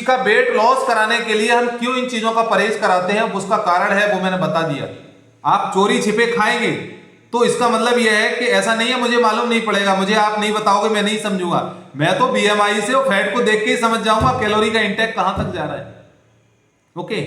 का weight loss कराने के लिए हम क्यों इन चीजों का परहेज कराते हैं, उसका कारण है वो मैंने बता दिया। आप चोरी छिपे खाएंगे तो इसका मतलब यह है कि ऐसा नहीं है मुझे मालूम नहीं पड़ेगा, मुझे आप नहीं बताओगे मैं नहीं समझूंगा, मैं तो बीएमआई से और फैट को देख के ही समझ जाऊंगा कैलोरी का इंटेक कहां तक जा रहा है। ओके,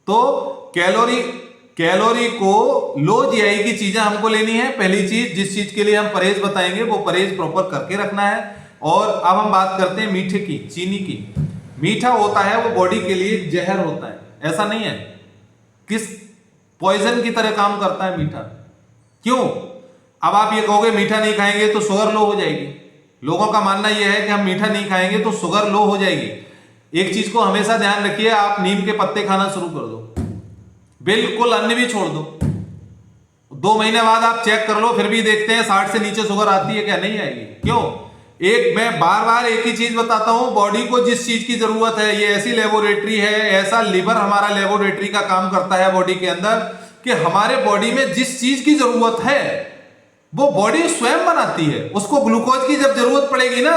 तो कैलोरी को लो जीआई की चीजें हमको लेनी है। पहली चीज, जिस चीज के लिए हम परहेज बताएंगे वो परहेज प्रॉपर करके रखना है। और अब हम बात करते हैं मीठे की, चीनी की। मीठा होता है वो बॉडी के लिए जहर होता है, ऐसा नहीं है, किस पॉइजन की तरह काम करता है मीठा। क्यों? अब आप ये कहोगे मीठा नहीं खाएंगे तो शुगर लो हो जाएगी। लोगों का मानना यह है कि हम मीठा नहीं खाएंगे तो शुगर लो हो जाएगी। एक चीज को हमेशा ध्यान रखिए, आप नीम के पत्ते खाना शुरू कर दो, बिल्कुल अन्न भी छोड़ दो, 2 महीने बाद आप चेक कर लो, फिर भी देखते हैं 60 से नीचे शुगर आती है क्या? नहीं आएगी। क्यों? मैं बार बार एक ही चीज बताता हूं, बॉडी को जिस चीज की जरूरत है, ये ऐसी लेबोरेटरी है, ऐसा लिवर हमारा लेबोरेटरी का काम करता है बॉडी के अंदर कि हमारे बॉडी में जिस चीज की जरूरत है वो बॉडी स्वयं बनाती है। उसको ग्लूकोज की जब जरूरत पड़ेगी ना,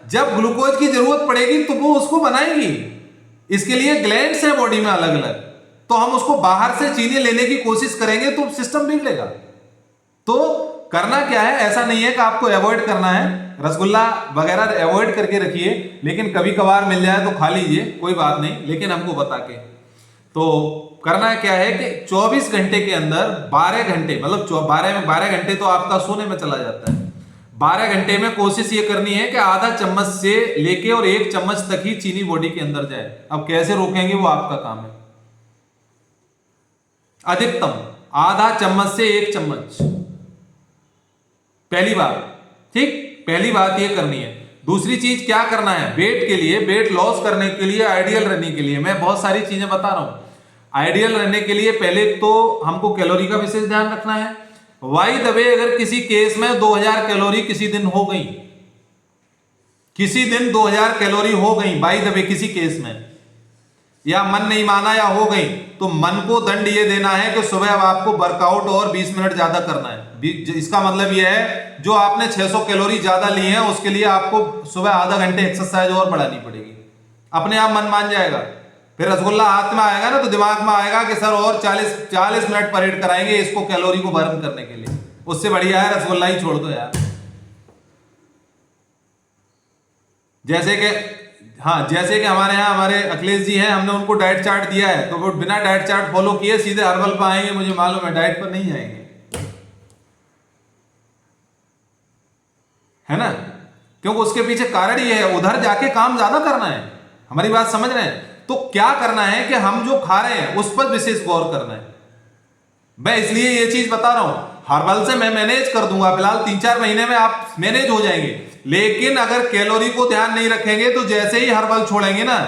जब ग्लूकोज की जरूरत पड़ेगी तो वो उसको बनाएगी। इसके लिए ग्लैंड्स है बॉडी में अलग अलग, तो हम उसको बाहर से चीनी लेने की कोशिश करेंगे तो सिस्टम बिगड़ेगा। तो करना क्या है, ऐसा नहीं है कि आपको अवॉइड करना है, रसगुल्ला वगैरह अवॉइड करके रखिए, लेकिन कभी कभार मिल जाए तो खा लीजिए, कोई बात नहीं, लेकिन हमको बता के। तो करना क्या है कि 24 घंटे के अंदर 12 घंटे, मतलब 12 घंटे तो आपका सोने में चला जाता है, 12 घंटे में कोशिश ये करनी है कि आधा चम्मच से लेके और 1 चम्मच तक ही चीनी बॉडी के अंदर जाए। अब कैसे रोकेंगे वो आपका काम है। अधिकतम आधा चम्मच से 1 चम्मच, पहली बात, ठीक, पहली बात ये करनी है। दूसरी चीज क्या करना है, वेट के लिए, वेट लॉस करने के लिए, आइडियल रहने के लिए, मैं बहुत सारी चीजें बता रहा हूं। आइडियल रहने के लिए पहले तो हमको कैलोरी का विशेष ध्यान रखना है। बाय द वे, अगर किसी केस में 2000 कैलोरी किसी दिन हो गई, किसी दिन 2000 कैलोरी हो गई बाय द वे किसी केस में, या मन नहीं माना या हो गई, तो मन को दंड ये देना है कि सुबह अब आपको वर्कआउट और 20 मिनट ज्यादा करना है। इसका मतलब यह है जो आपने 600 कैलोरी ज्यादा ली है उसके लिए आपको सुबह आधा घंटे एक्सरसाइज और बढ़ानी पड़ेगी। अपने आप मन मान जाएगा, फिर रसगुल्ला हाथ में आएगा ना तो दिमाग में आएगा कि सर और 40 मिनट परेड कराएंगे इसको कैलोरी को बर्न करने के लिए, उससे बढ़िया है रसगुल्ला ही छोड़ दो यार। जैसे कि हमारे यहाँ हमारे अखिलेश जी हैं, हमने उनको डाइट चार्ट दिया है, तो वो बिना डाइट चार्ट फॉलो किए सीधे हर्बल पर आएंगे, मुझे मालूम है डाइट पर नहीं आएंगे, है ना? क्योंकि उसके पीछे कारण ये है, उधर जाके काम ज्यादा करना है। हमारी बात समझ रहे हैं? तो क्या करना है कि हम जो खा रहे हैं उस पर विशेष गौर करना है। मैं इसलिए ये चीज बता रहा हूं, हर्बल से मैं मैनेज कर दूंगा, फिलहाल 3-4 महीने में आप मैनेज हो जाएंगे, लेकिन अगर कैलोरी को ध्यान नहीं रखेंगे तो जैसे ही हर्बल छोड़ेंगे ना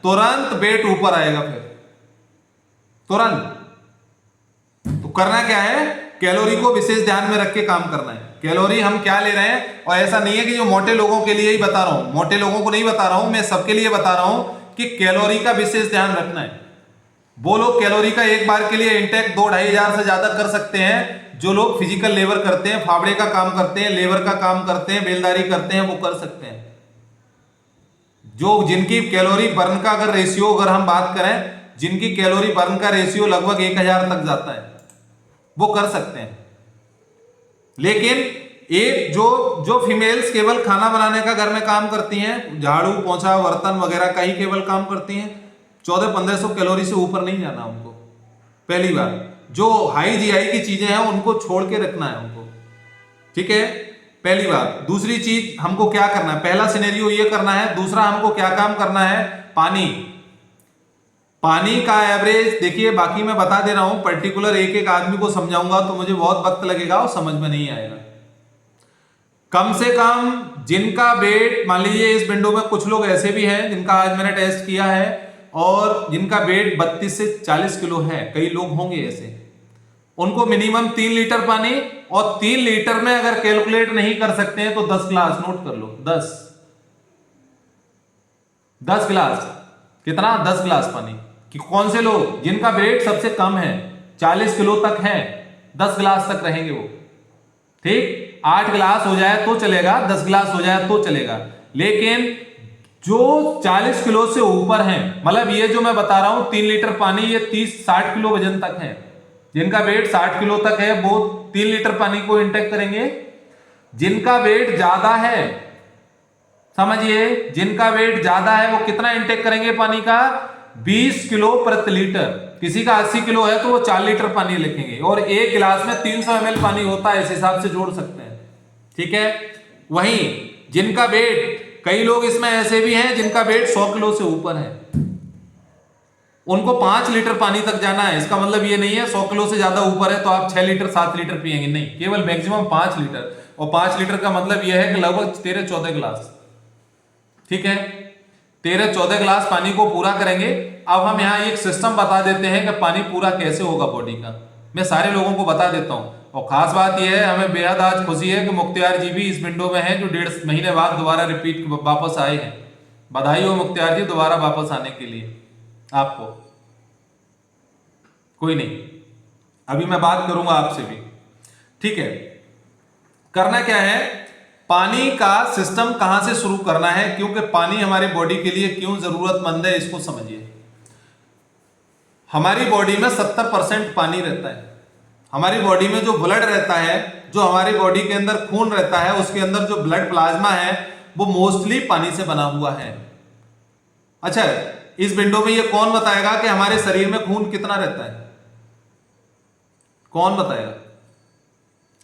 तुरंत वेट ऊपर आएगा, फिर तुरंत। तो करना क्या है, कैलोरी को विशेष ध्यान में रख के काम करना है। कैलोरी हम क्या ले रहे हैं, और ऐसा नहीं है कि जो मोटे लोगों के लिए ही बता रहा हूं, मोटे लोगों को नहीं बता रहा हूं, मैं सबके लिए बता रहा हूं कि कैलोरी का विशेष ध्यान रखना है। वो लोग कैलोरी का एक बार के लिए इंटेक 2-2.5 हजार से ज्यादा कर सकते हैं, जो लोग फिजिकल लेबर करते हैं, फावड़े का काम करते हैं, लेबर का काम करते हैं, बेलदारी करते हैं, वो कर सकते हैं। जो जिनकी कैलोरी बर्न का अगर रेशियो अगर हम बात करें, जिनकी कैलोरी बर्न का रेशियो लगभग 1000 तक जाता है, वो कर सकते हैं। लेकिन एक जो फीमेल्स केवल खाना बनाने का घर में काम करती हैं, झाड़ू पोंछा बर्तन वगैरह का ही केवल काम करती हैं, 1400-1500 कैलोरी से ऊपर नहीं जाना उनको। पहली बार जो हाई जीआई की चीजें हैं उनको छोड़ के रखना है उनको, ठीक है, पहली बात। दूसरी चीज हमको क्या करना है, पहला सिनेरियो ये करना है। दूसरा हमको क्या काम करना है, पानी का एवरेज देखिए, बाकी मैं बता दे रहा हूं, पर्टिकुलर एक आदमी को समझाऊंगा तो मुझे बहुत वक्त लगेगा और समझ में नहीं आएगा। कम से कम जिनका वेट, मान लीजिए इस विंडो में कुछ लोग ऐसे भी हैं जिनका आज मैंने टेस्ट किया है और जिनका वेट 32 से 40 किलो है, कई लोग होंगे ऐसे, उनको मिनिमम 3 लीटर पानी, और 3 लीटर में अगर कैलकुलेट नहीं कर सकते हैं तो 10 ग्लास, नोट कर लो, 10 ग्लास, कितना, 10 ग्लास पानी। कि कौन से लोग जिनका वेट सबसे कम है, 40 किलो तक है, 10 ग्लास तक रहेंगे वो, ठीक। 8 ग्लास हो जाए तो चलेगा, 10 ग्लास हो जाए तो चलेगा, लेकिन जो 40 किलो से ऊपर हैं, मतलब ये जो मैं बता रहा हूं 3 लीटर पानी, ये 30-60 किलो वजन तक है, जिनका वेट 60 किलो तक है वो 3 लीटर पानी को इंटेक करेंगे। जिनका वेट ज्यादा है, समझिए, जिनका वेट ज्यादा है वो कितना इंटेक करेंगे पानी का? 20 किलो प्रति लीटर। किसी का 80 किलो है तो वो 4 लीटर पानी लिखेंगे, और एक गिलास में 300 ml पानी होता है, इस हिसाब से जोड़ सकते हैं। ठीक है। वहीं जिनका वेट, कई लोग इसमें ऐसे भी हैं जिनका वेट 100 किलो से ऊपर है, उनको 5 लीटर पानी तक जाना है। इसका मतलब ये नहीं है 100 किलो से ज्यादा ऊपर है तो आप 6 लीटर 7 लीटर पिएंगे, नहीं, केवल मैक्सिमम 5 लीटर। और 5 लीटर का मतलब यह है कि लगभग 13-14 गिलास। ठीक है, 13-14 गिलास पानी को पूरा करेंगे। अब हम यहाँ एक सिस्टम बता देते हैं कि पानी पूरा कैसे होगा बॉडी का, मैं सारे लोगों को बता देता हूँ। और खास बात यह है, हमें बेहद आज खुशी है कि मुख्तियार जी भी इस विंडो में हैं, जो 1.5 महीने बाद दोबारा रिपीट वापस आए हैं। बधाई हो मुख्तियार जी दोबारा वापस आने के लिए आपको। कोई नहीं, अभी मैं बात करूंगा आपसे भी। ठीक है, करना क्या है, पानी का सिस्टम कहां से शुरू करना है, क्योंकि पानी हमारी बॉडी के लिए क्यों जरूरतमंद है इसको समझिए। हमारी बॉडी में 70% पानी रहता है। हमारी बॉडी में जो ब्लड रहता है, जो हमारी बॉडी के अंदर खून रहता है, उसके अंदर जो ब्लड प्लाज्मा है वो मोस्टली पानी से बना हुआ है। अच्छा, इस विंडो में ये कौन बताएगा कि हमारे शरीर में खून कितना रहता है? कौन बताएगा?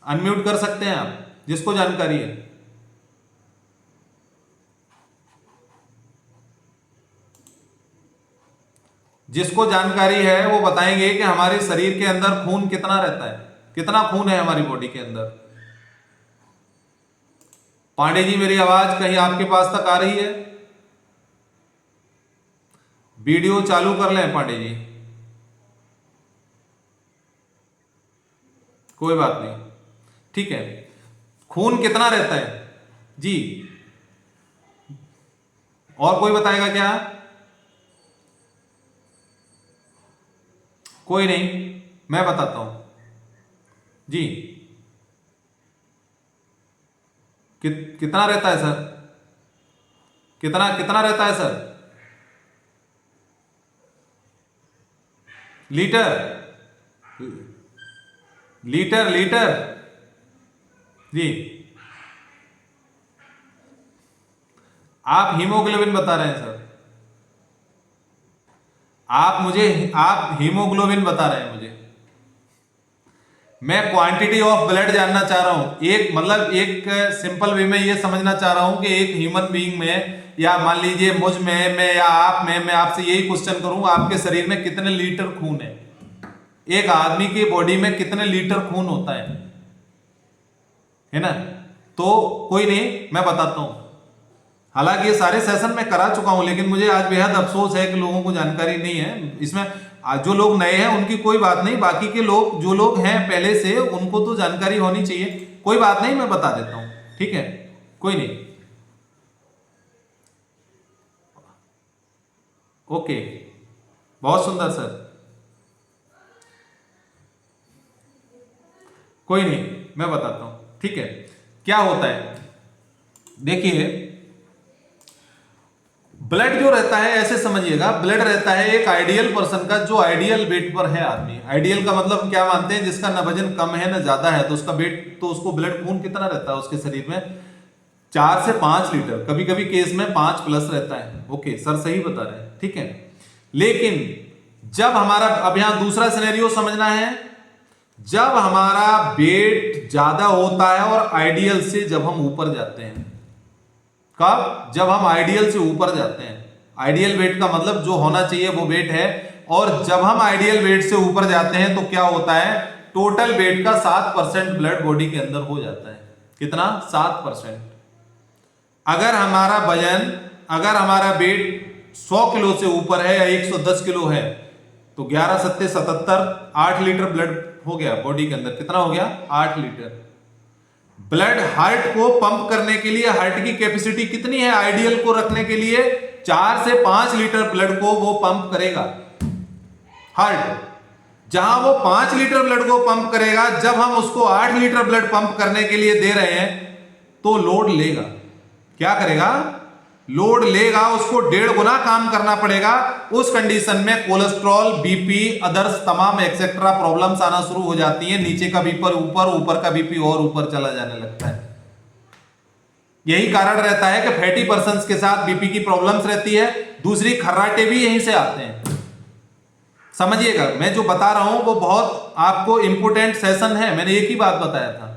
अनम्यूट कर सकते हैं आप, जिसको जानकारी है। जिसको जानकारी है वो बताएंगे कि हमारे शरीर के अंदर खून कितना रहता है, कितना खून है हमारी बॉडी के अंदर। पांडे जी, मेरी आवाज कहीं आपके पास तक आ रही है? वीडियो चालू कर लें पांडे जी, कोई बात नहीं। ठीक है, खून कितना रहता है जी? और कोई बताएगा क्या? कोई नहीं, मैं बताता हूं जी। कितना रहता है सर? कितना कितना रहता है सर? लीटर लीटर लीटर जी। आप हीमोग्लोबिन बता रहे हैं सर, आप हीमोग्लोबिन बता रहे हैं मुझे। मैं क्वांटिटी ऑफ ब्लड जानना चाह रहा हूं। एक मतलब एक सिंपल वे में ये समझना चाह रहा हूं कि एक ह्यूमन बीइंग में, या मान लीजिए मुझ में, मैं या आप में, मैं आपसे यही क्वेश्चन करूं, आपके शरीर में कितने लीटर खून है? एक आदमी की बॉडी में कितने लीटर खून होता है ना? तो कोई नहीं, मैं बताता हूं। हालांकि ये सारे सेशन मैं करा चुका हूं, लेकिन मुझे आज बेहद अफसोस है कि लोगों को जानकारी नहीं है इसमें। जो लोग नए हैं उनकी कोई बात नहीं, बाकी के लोग, जो लोग हैं पहले से, उनको तो जानकारी होनी चाहिए। कोई बात नहीं, मैं बता देता हूं, ठीक है, कोई नहीं। ओके, बहुत सुंदर सर, कोई नहीं, मैं बताता हूं। ठीक है, क्या होता है, देखिए, ब्लड जो रहता है, ऐसे समझिएगा, ब्लड रहता है एक आइडियल पर्सन का, जो आइडियल वेट पर है आदमी। आइडियल का मतलब क्या मानते हैं? जिसका न वजन कम है न ज्यादा है, तो उसका वेट, तो उसको ब्लड खून कितना रहता है उसके शरीर में? 4 से 5 लीटर, कभी कभी केस में 5 प्लस रहता है। ओके सर, सही बता रहे हैं, ठीक है। लेकिन जब हमारा, अब यहां दूसरा सिनेरियो समझना है, जब हमारा वेट ज्यादा होता है और आइडियल से जब हम ऊपर जाते हैं। कब? जब हम आइडियल से ऊपर जाते हैं। आइडियल वेट का मतलब जो होना चाहिए वो वेट है, और जब हम आइडियल वेट से ऊपर जाते हैं तो क्या होता है? टोटल वेट का 7% ब्लड बॉडी के अंदर हो जाता है। कितना? 7%। अगर हमारा वजन, अगर हमारा वेट 100 किलो से ऊपर है या 110 किलो है, तो 11 सत्ते 77, 8 लीटर ब्लड हो गया बॉडी के अंदर। कितना हो गया? 8 लीटर। ब्लड हार्ट को पंप करने के लिए, हार्ट की कैपेसिटी कितनी है आइडियल को रखने के लिए? 4 से 5 लीटर ब्लड को वो पंप करेगा हार्ट। जहां वो 5 लीटर ब्लड को पंप करेगा, जब हम उसको 8 लीटर ब्लड पंप करने के लिए दे रहे हैं तो लोड लेगा। क्या करेगा? लोड लेगा उसको 1.5 गुना काम करना पड़ेगा। उस कंडीशन में कोलेस्ट्रॉल, बीपी, अदर्स तमाम एक्सेट्रा प्रॉब्लम्स आना शुरू हो जाती हैं। नीचे का बीपी ऊपर, ऊपर का बीपी और ऊपर चला जाने लगता है। यही कारण रहता है कि फैटी पर्सन्स के साथ बीपी की प्रॉब्लम्स रहती है। दूसरी, खर्राटे भी यहीं से आते हैं। समझिएगा, मैं जो बता रहा हूं वो बहुत आपको इंपोर्टेंट सेशन है। मैंने एक ही बात बताया था,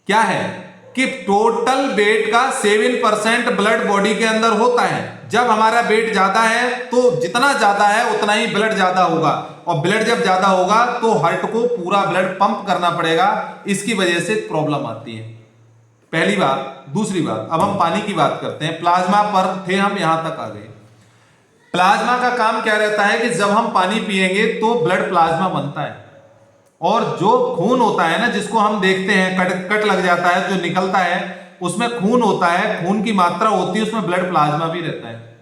क्या है कि टोटल वेट का 7% ब्लड बॉडी के अंदर होता है। जब हमारा वेट ज्यादा है तो जितना ज्यादा है उतना ही ब्लड ज्यादा होगा, और ब्लड जब ज्यादा होगा तो हार्ट को पूरा ब्लड पंप करना पड़ेगा। इसकी वजह से प्रॉब्लम आती है, पहली बात। दूसरी बात, अब हम पानी की बात करते हैं। प्लाज्मा पर थे हम, यहां तक आ गए। प्लाज्मा का काम क्या रहता है कि जब हम पानी पिएंगे तो ब्लड प्लाज्मा बनता है, और जो खून होता है ना, जिसको हम देखते हैं कट लग जाता है, जो निकलता है उसमें खून होता है, खून की मात्रा होती है, उसमें ब्लड प्लाज्मा भी रहता है।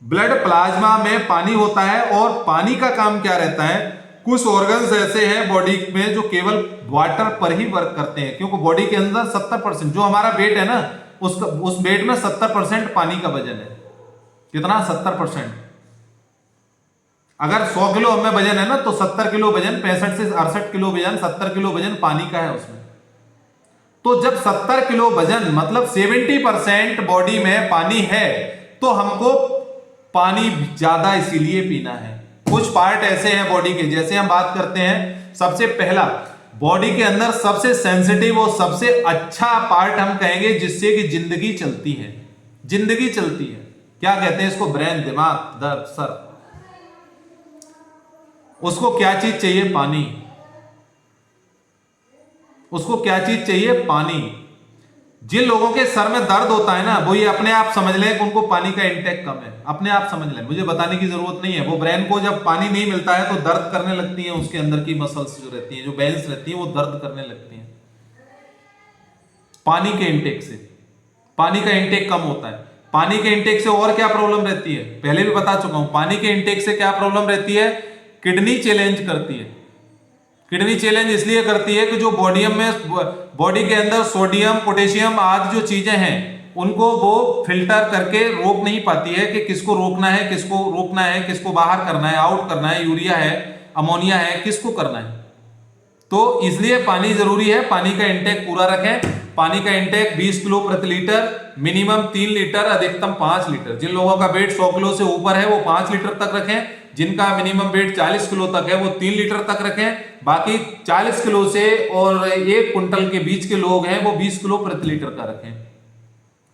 ब्लड प्लाज्मा में पानी होता है, और पानी का काम क्या रहता है, कुछ ऑर्गन्स ऐसे हैं बॉडी में जो केवल वाटर पर ही वर्क करते हैं, क्योंकि बॉडी के अंदर 70% जो हमारा वेट है ना, उस वेट में 70% पानी का वजन है। कितना? 70%। अगर 100 किलो हमें वजन है ना, तो 70 किलो वजन, 65 से 68 किलो वजन, 70 किलो वजन पानी का है उसमें। तो जब 70 किलो वजन मतलब 70% बॉडी में पानी है, तो हमको पानी ज्यादा इसीलिए पीना है। कुछ पार्ट ऐसे हैं बॉडी के, जैसे हम बात करते हैं, सबसे पहला बॉडी के अंदर सबसे सेंसिटिव और सबसे अच्छा पार्ट हम कहेंगे जिससे कि जिंदगी चलती है। जिंदगी चलती है, क्या कहते हैं इसको? ब्रेन, दिमाग, दर्द, सर। उसको क्या चीज चाहिए? पानी। उसको क्या चीज चाहिए? पानी। जिन लोगों के सर में दर्द होता है ना, वो ये अपने आप समझ लें कि उनको पानी का इंटेक कम है। अपने आप समझ लें, मुझे बताने की जरूरत नहीं है। वो ब्रेन को जब पानी नहीं मिलता है तो दर्द करने लगती है, उसके अंदर की मसल्स जो रहती हैं, जो वेन्स रहती हैं, वो दर्द करने लगती हैं पानी के इंटेक से। पानी का इंटेक कम होता है। पानी के इंटेक से और क्या प्रॉब्लम रहती है? पहले भी बता चुका हूं। पानी के इंटेक से क्या प्रॉब्लम रहती है? किडनी चैलेंज करती है। किडनी चैलेंज इसलिए करती है कि जो बॉडी के अंदर सोडियम, पोटेशियम आदि जो चीजें हैं, उनको वो फिल्टर करके रोक नहीं पाती है कि किसको रोकना है, किसको रोकना है, किसको बाहर करना है, आउट करना है, यूरिया है, अमोनिया है, किसको करना है। तो इसलिए पानी जरूरी है। पानी का इंटेक पूरा रखें। पानी का इंटेक 20 किलो प्रति लीटर, मिनिमम 3 लीटर, अधिकतम 5 लीटर। जिन लोगों का वेट 100 किलो से ऊपर है वो 5 लीटर तक रखें। जिनका मिनिमम वेट 40 किलो तक है वो 3 लीटर तक रखें। बाकी 40 किलो से और 1 कुंटल के बीच के लोग हैं वो 20 किलो प्रति लीटर का रखें,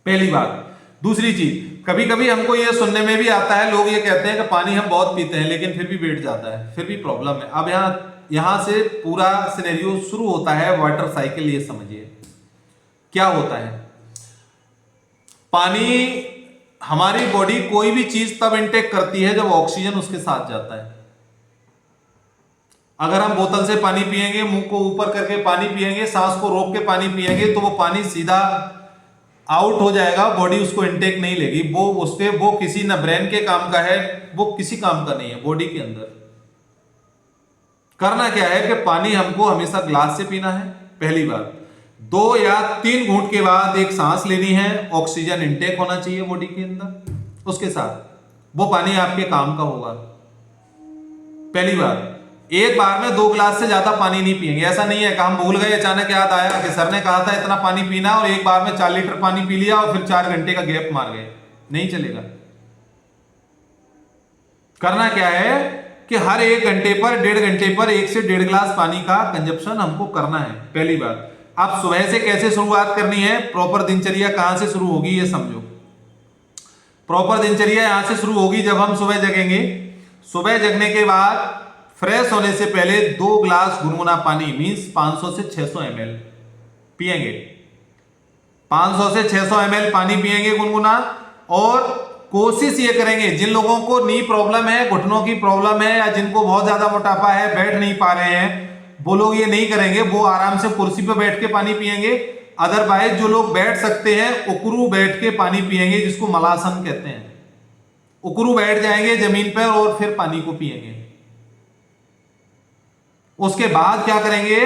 पहली बात। दूसरी चीज, कभी कभी हमको ये सुनने में भी आता है, लोग ये कहते हैं कि पानी हम बहुत पीते हैं लेकिन फिर भी वेट जाता है, फिर भी प्रॉब्लम है। अब यहां से पूरा सिनेरियो शुरू होता है वाटर साइकिल। ये समझिए क्या होता है। पानी हमारी बॉडी कोई भी चीज तब इंटेक करती है जब ऑक्सीजन उसके साथ जाता है। अगर हम बोतल से पानी पिएंगे, मुंह को ऊपर करके पानी पिएंगे, सांस को रोक के पानी पिएंगे, तो वो पानी सीधा आउट हो जाएगा, बॉडी उसको इंटेक नहीं लेगी। वो किसी न ब्रेन के काम का है, वो किसी काम का नहीं है। बॉडी के अंदर करना क्या है कि पानी हमको हमेशा ग्लास से पीना है, पहली बात। 2 या 3 घूंट के बाद एक सांस लेनी है, ऑक्सीजन इंटेक होना चाहिए बॉडी के अंदर, उसके साथ वो पानी आपके काम का होगा, पहली बात। एक बार में 2 गिलास से ज्यादा पानी नहीं पिएंगे। ऐसा नहीं है कि हम भूल गए, अचानक याद आया कि सर ने कहा था इतना पानी पीना, और एक बार में 4 लीटर पानी पी लिया और फिर 4 घंटे का गैप मार गए, नहीं चलेगा। करना क्या है कि हर 1 घंटे पर, 1.5 घंटे पर 1 से 1.5 गिलास पानी का कंजप्शन हमको करना है, पहली बात। अब सुबह से कैसे शुरुआत करनी है, प्रॉपर दिनचर्या कहां से शुरू होगी ये समझो। प्रॉपर दिनचर्या यहां से शुरू होगी जब हम सुबह जगेंगे। सुबह जगने के बाद फ्रेश होने से पहले 2 गिलास गुनगुना पानी, मींस 500 से 600 ml पिएंगे। 500 से 600 ml पानी पिएंगे गुनगुना। और कोशिश ये करेंगे, जिन लोगों को नी प्रॉब्लम है, घुटनों की प्रॉब्लम है, या जिनको बहुत ज्यादा मोटापा है, बैठ नहीं पा रहे हैं, वो लोग ये नहीं करेंगे, वो आराम से कुर्सी पे बैठ के पानी पिएंगे। अदरवाइज जो लोग बैठ सकते हैं, उकरू बैठ के पानी पिएंगे, जिसको मलासन कहते हैं। उकरू बैठ जाएंगे जमीन पर और फिर पानी को पिएंगे। उसके बाद क्या करेंगे,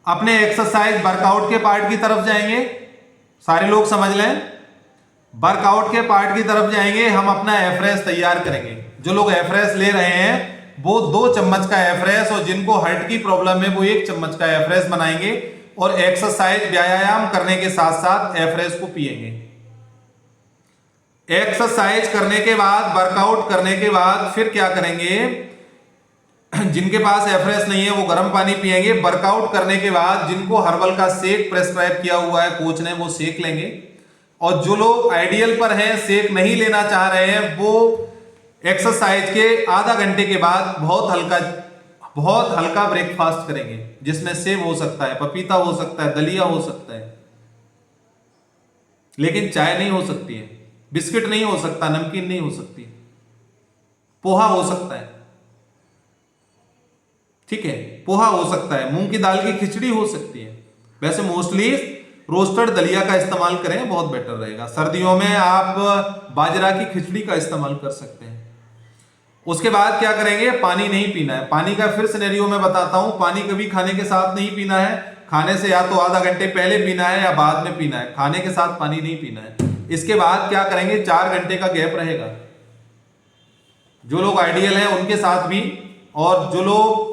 अपने एक्सरसाइज वर्कआउट के पार्ट की तरफ जाएंगे। सारे लोग समझ लें, वर्कआउट के पार्ट की तरफ जाएंगे, हम अपना एफरेस तैयार करेंगे। जो लोग एफरेस ले रहे हैं वो 2 चम्मच का एफरेस, और जिनको हार्ट की प्रॉब्लम है वो 1 चम्मच का एफरेस बनाएंगे और एक्सरसाइज व्यायाम करने के साथ साथ एफरेस को पिएंगे। एक्सरसाइज करने के बाद, वर्कआउट करने के बाद फिर क्या करेंगे, जिनके पास एफरेस नहीं है वो गर्म पानी पिएंगे। वर्कआउट करने के बाद जिनको हर्बल का शेक प्रेस्क्राइब किया हुआ है कोच ने, वो शेक लेंगे। और जो लोग आइडियल पर हैं, शेक नहीं लेना चाह रहे हैं, वो एक्सरसाइज के आधा घंटे के बाद बहुत हल्का ब्रेकफास्ट करेंगे, जिसमें सेब हो सकता है, पपीता हो सकता है, दलिया हो सकता है, लेकिन चाय नहीं हो सकती है, बिस्किट नहीं हो सकता, नमकीन नहीं हो सकती, पोहा हो सकता है, ठीक है, पोहा हो सकता है, मूंग की दाल की खिचड़ी हो सकती है। वैसे मोस्टली रोस्टेड दलिया का इस्तेमाल करें, बहुत बेटर रहेगा। सर्दियों में आप बाजरा की खिचड़ी का इस्तेमाल कर सकते हैं। उसके बाद क्या करेंगे, पानी नहीं पीना है। पानी का फिर सिनेरियो में बताता हूं। पानी कभी खाने के साथ नहीं पीना है, खाने से या तो आधा घंटे पहले पीना है या बाद में पीना है, खाने के साथ पानी नहीं पीना है। इसके बाद क्या करेंगे, 4 घंटे का गैप रहेगा। जो लोग आइडियल हैं उनके साथ भी, और जो लोग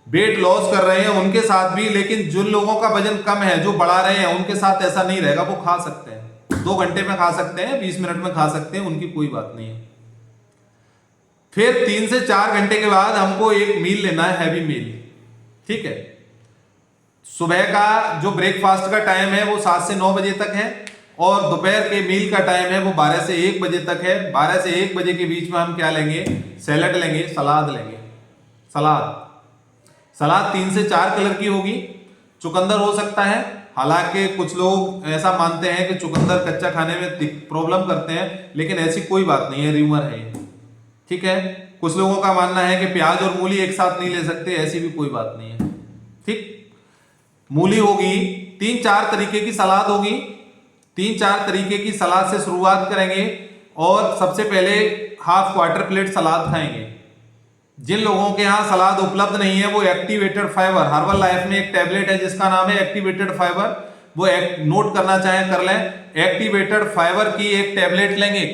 वेट लॉस कर रहे हैं उनके साथ भी, लेकिन जिन लोगों का वजन कम है, जो बढ़ा रहे हैं, उनके साथ ऐसा नहीं रहेगा। वो खा सकते हैं, 2 घंटे में खा सकते हैं, 20 मिनट में खा सकते हैं, उनकी कोई बात नहीं है। फिर 3 से 4 घंटे के बाद हमको एक मील लेना है, हैवी मील, ठीक है। सुबह का जो ब्रेकफास्ट का टाइम है वो 7 से 9 बजे तक है, और दोपहर के मील का टाइम है वो 12 से 1 बजे तक है। 12 से 1 बजे के बीच में हम क्या लेंगे, सैलड लेंगे, सलाद लेंगे। सलाद 3 से 4 कलर की होगी। चुकंदर हो सकता है, हालांकि कुछ लोग ऐसा मानते हैं कि चुकंदर कच्चा खाने में प्रॉब्लम करते हैं, लेकिन ऐसी कोई बात नहीं है, र्यूमर है ये, ठीक है। कुछ लोगों का मानना है कि प्याज और मूली एक साथ नहीं ले सकते, ऐसी भी कोई बात नहीं है, ठीक। मूली होगी, 3-4 तरीके की सलाद होगी। 3-4 तरीके की सलाद से शुरुआत करेंगे, और सबसे पहले हाफ क्वार्टर प्लेट सलाद खाएंगे। जिन लोगों के यहाँ सलाद उपलब्ध नहीं है, वो एक्टिवेटेड फाइबर, हर्बल लाइफ में एक टैबलेट है जिसका नाम है एक्टिवेटेड फाइबर, वो नोट करना चाहें कर लें। एक्टिवेटेड फाइबर की एक टैबलेट लेंगे।